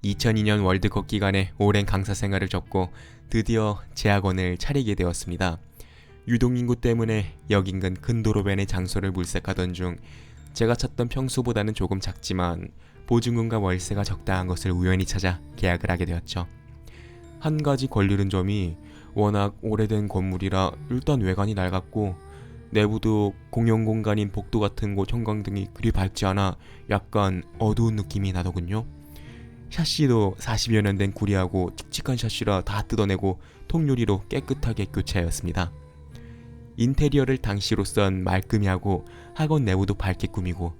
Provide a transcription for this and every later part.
2002년 월드컵 기간에 오랜 강사 생활을 접고 드디어 제 학원을 차리게 되었습니다. 유동인구 때문에 역 인근 큰 도로변의 장소를 물색하던 중 제가 찾던 평수보다는 조금 작지만 보증금과 월세가 적당한 것을 우연히 찾아 계약을 하게 되었죠. 한 가지 걸리는 점이 워낙 오래된 건물이라 일단 외관이 낡았고 내부도 공용 공간인 복도 같은 곳 형광등이 그리 밝지 않아 약간 어두운 느낌이 나더군요. 샤시도 40여 년 된 구리하고 칙칙한 샤시라 다 뜯어내고 통유리로 깨끗하게 교체하였습니다. 인테리어를 당시로선 말끔히 하고 학원 내부도 밝게 꾸미고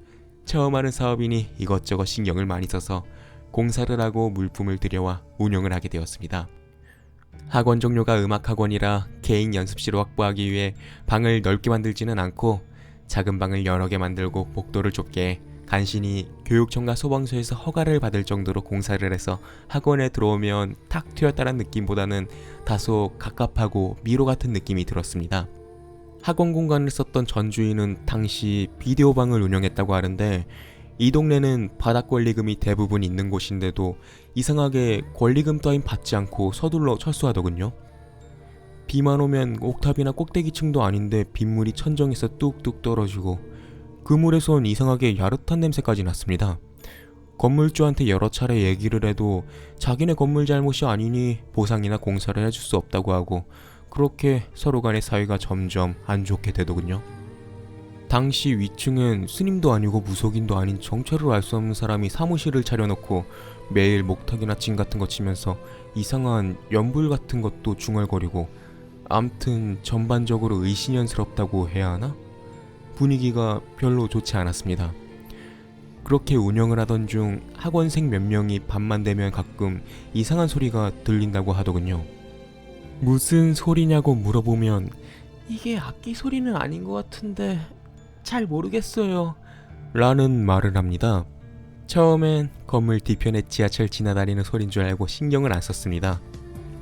처음 하는 사업이니 이것저것 신경을 많이 써서 공사를 하고 물품을 들여와 운영을 하게 되었습니다. 학원 종류가 음악학원이라 개인 연습실을 확보하기 위해 방을 넓게 만들지는 않고 작은 방을 여러 개 만들고 복도를 좁게 해 간신히 교육청과 소방서에서 허가를 받을 정도로 공사를 해서 학원에 들어오면 탁 트였다는 느낌보다는 다소 갑갑하고 미로 같은 느낌이 들었습니다. 학원 공간을 썼던 전주인은 당시 비디오방을 운영했다고 하는데 이 동네는 바닥 권리금이 대부분 있는 곳인데도 이상하게 권리금 따윈 받지 않고 서둘러 철수하더군요. 비만 오면 옥탑이나 꼭대기층도 아닌데 빗물이 천정에서 뚝뚝 떨어지고 그물에선 이상하게 야릇한 냄새까지 났습니다. 건물주한테 여러 차례 얘기를 해도 자기네 건물 잘못이 아니니 보상이나 공사를 해줄 수 없다고 하고 그렇게 서로 간의 사이가 점점 안 좋게 되더군요. 당시 위층엔 스님도 아니고 무속인도 아닌 정체를 알 수 없는 사람이 사무실을 차려놓고 매일 목탁이나 징 같은 거 치면서 이상한 연불 같은 것도 중얼거리고 암튼 전반적으로 의심연스럽다고 해야 하나? 분위기가 별로 좋지 않았습니다. 그렇게 운영을 하던 중 학원생 몇 명이 밤만 되면 가끔 이상한 소리가 들린다고 하더군요. 무슨 소리냐고 물어보면 이게 악기 소리는 아닌 것 같은데 잘 모르겠어요 라는 말을 합니다. 처음엔 건물 뒤편에 지하철 지나다니는 소린 줄 알고 신경을 안 썼습니다.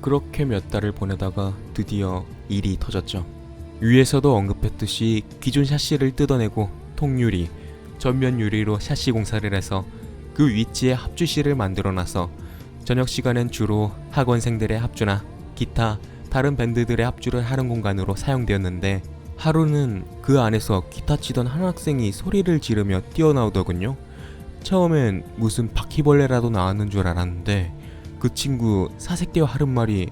그렇게 몇 달을 보내다가 드디어 일이 터졌죠. 위에서도 언급했듯이 기존 샤시를 뜯어내고 통유리, 전면 유리로 샤시 공사를 해서 그 위치에 합주실을 만들어놔서 저녁 시간엔 주로 학원생들의 합주나 기타, 다른 밴드들의 합주를 하는 공간으로 사용되었는데 하루는 그 안에서 기타 치던 한 학생이 소리를 지르며 뛰어나오더군요. 처음엔 무슨 바퀴벌레라도 나왔는 줄 알았는데 그 친구 사색대와 하는 말이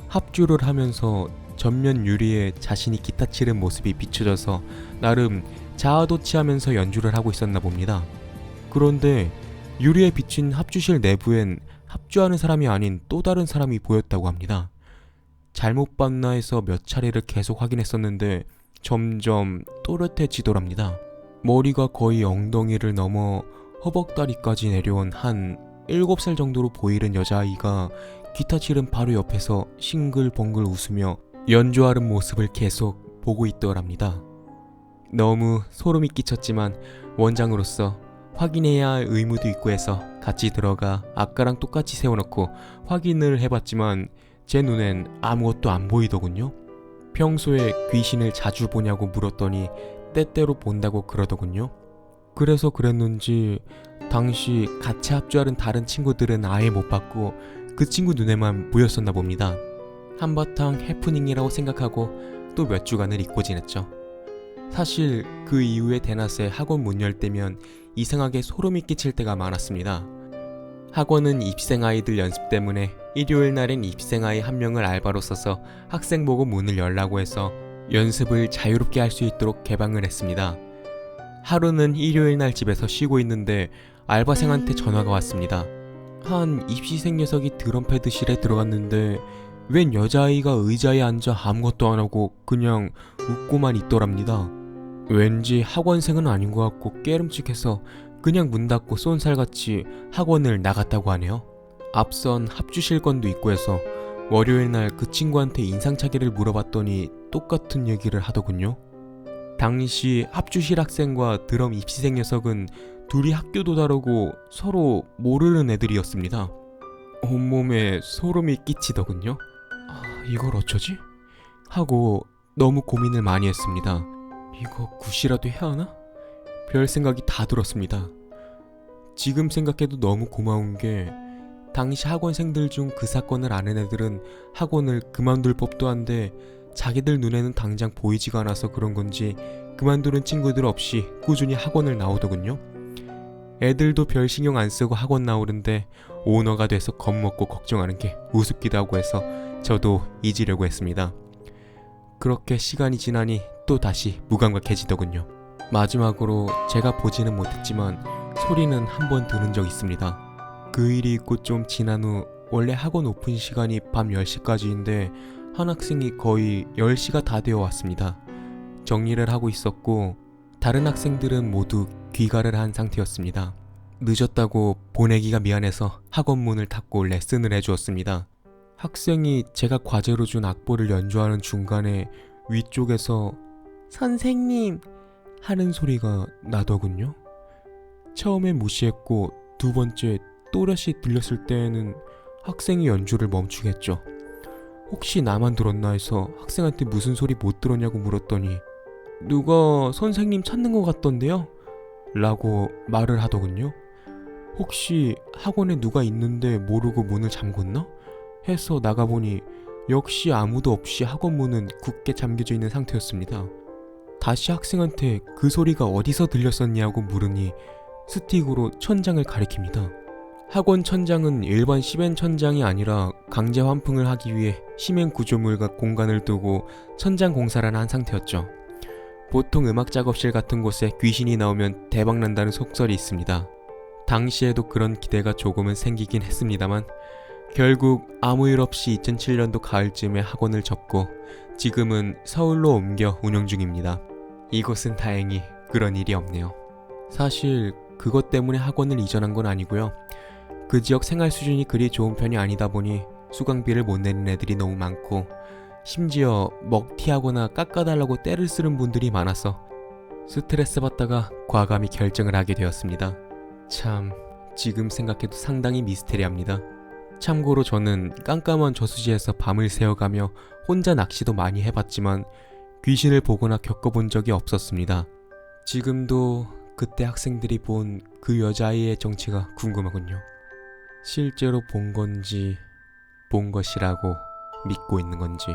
합주를 하면서 전면 유리에 자신이 기타 치는 모습이 비춰져서 나름 자아도취하면서 연주를 하고 있었나 봅니다. 그런데 유리에 비친 합주실 내부엔 합주하는 사람이 아닌 또 다른 사람이 보였다고 합니다. 잘못 봤나 해서 몇 차례를 계속 확인했었는데 점점 또렷해지더랍니다. 머리가 거의 엉덩이를 넘어 허벅다리까지 내려온 한 7살 정도로 보이는 여자아이가 기타 치는 바로 옆에서 싱글벙글 웃으며 연주하는 모습을 계속 보고 있더랍니다. 너무 소름이 끼쳤지만 원장으로서 확인해야 할 의무도 있고 해서 같이 들어가 아까랑 똑같이 세워놓고 확인을 해봤지만 제 눈엔 아무것도 안 보이더군요. 평소에 귀신을 자주 보냐고 물었더니 때때로 본다고 그러더군요. 그래서 그랬는지 당시 같이 합주하는 다른 친구들은 아예 못 봤고 그 친구 눈에만 보였었나 봅니다. 한바탕 해프닝이라고 생각하고 또 몇 주간을 잊고 지냈죠. 사실 그 이후에 대낮에 학원 문 열 때면 이상하게 소름이 끼칠 때가 많았습니다. 학원은 입생 아이들 연습 때문에 일요일 날엔 입생 아이 한 명을 알바로 써서 학생 보고 문을 열라고 해서 연습을 자유롭게 할 수 있도록 개방을 했습니다. 하루는 일요일 날 집에서 쉬고 있는데 알바생한테 전화가 왔습니다. 한 입시생 녀석이 드럼패드실에 들어갔는데 웬 여자아이가 의자에 앉아 아무것도 안 하고 그냥 웃고만 있더랍니다. 왠지 학원생은 아닌 것 같고 깨름칙해서 그냥 문 닫고 쏜살같이 학원을 나갔다고 하네요. 앞선 합주실 건도 있고 해서 월요일 날 그 친구한테 인상착의를 물어봤더니 똑같은 얘기를 하더군요. 당시 합주실 학생과 드럼 입시생 녀석은 둘이 학교도 다르고 서로 모르는 애들이었습니다. 온몸에 소름이 끼치더군요. 이걸 어쩌지? 하고 너무 고민을 많이 했습니다. 이거 굿이라도 해야 하나? 별 생각이 다 들었습니다. 지금 생각해도 너무 고마운 게 당시 학원생들 중 그 사건을 아는 애들은 학원을 그만둘 법도 한데 자기들 눈에는 당장 보이지가 않아서 그런 건지 그만두는 친구들 없이 꾸준히 학원을 나오더군요. 애들도 별 신경 안 쓰고 학원 나오는데 오너가 돼서 겁먹고 걱정하는 게 우습기도 하고 해서 저도 잊으려고 했습니다. 그렇게 시간이 지나니 또 다시 무감각해지더군요. 마지막으로 제가 보지는 못했지만 소리는 한 번 들은 적 있습니다. 그 일이 있고 좀 지난 후 원래 학원 오픈 시간이 밤 10시까지인데 한 학생이 거의 10시가 다 되어 왔습니다. 정리를 하고 있었고 다른 학생들은 모두 귀가를 한 상태였습니다. 늦었다고 보내기가 미안해서 학원 문을 닫고 레슨을 해주었습니다. 학생이 제가 과제로 준 악보를 연주하는 중간에 위쪽에서 선생님 하는 소리가 나더군요. 처음엔 무시했고 두 번째 또렷이 들렸을 때에는 학생이 연주를 멈추겠죠. 혹시 나만 들었나 해서 학생한테 무슨 소리 못 들었냐고 물었더니 누가 선생님 찾는 것 같던데요? 라고 말을 하더군요. 혹시 학원에 누가 있는데 모르고 문을 잠궜나? 해서 나가보니 역시 아무도 없이 학원 문은 굳게 잠겨져 있는 상태였습니다. 다시 학생한테 그 소리가 어디서 들렸었냐고 물으니 스틱으로 천장을 가리킵니다. 학원 천장은 일반 시멘 천장이 아니라 강제 환풍을 하기 위해 시멘 구조물과 공간을 두고 천장 공사를 한 상태였죠. 보통 음악 작업실 같은 곳에 귀신이 나오면 대박난다는 속설이 있습니다. 당시에도 그런 기대가 조금은 생기긴 했습니다만 결국 아무 일 없이 2007년도 가을쯤에 학원을 접고 지금은 서울로 옮겨 운영 중입니다. 이곳은 다행히 그런 일이 없네요. 사실 그것 때문에 학원을 이전한 건 아니고요. 그 지역 생활 수준이 그리 좋은 편이 아니다 보니 수강비를 못 내는 애들이 너무 많고 심지어 먹튀하거나 깎아달라고 떼를 쓰는 분들이 많아서 스트레스 받다가 과감히 결정을 하게 되었습니다. 참 지금 생각해도 상당히 미스테리합니다. 참고로 저는 깜깜한 저수지에서 밤을 새어가며 혼자 낚시도 많이 해봤지만 귀신을 보거나 겪어본 적이 없었습니다. 지금도 그때 학생들이 본 그 여자아이의 정체가 궁금하군요. 실제로 본 건지 본 것이라고 믿고 있는 건지.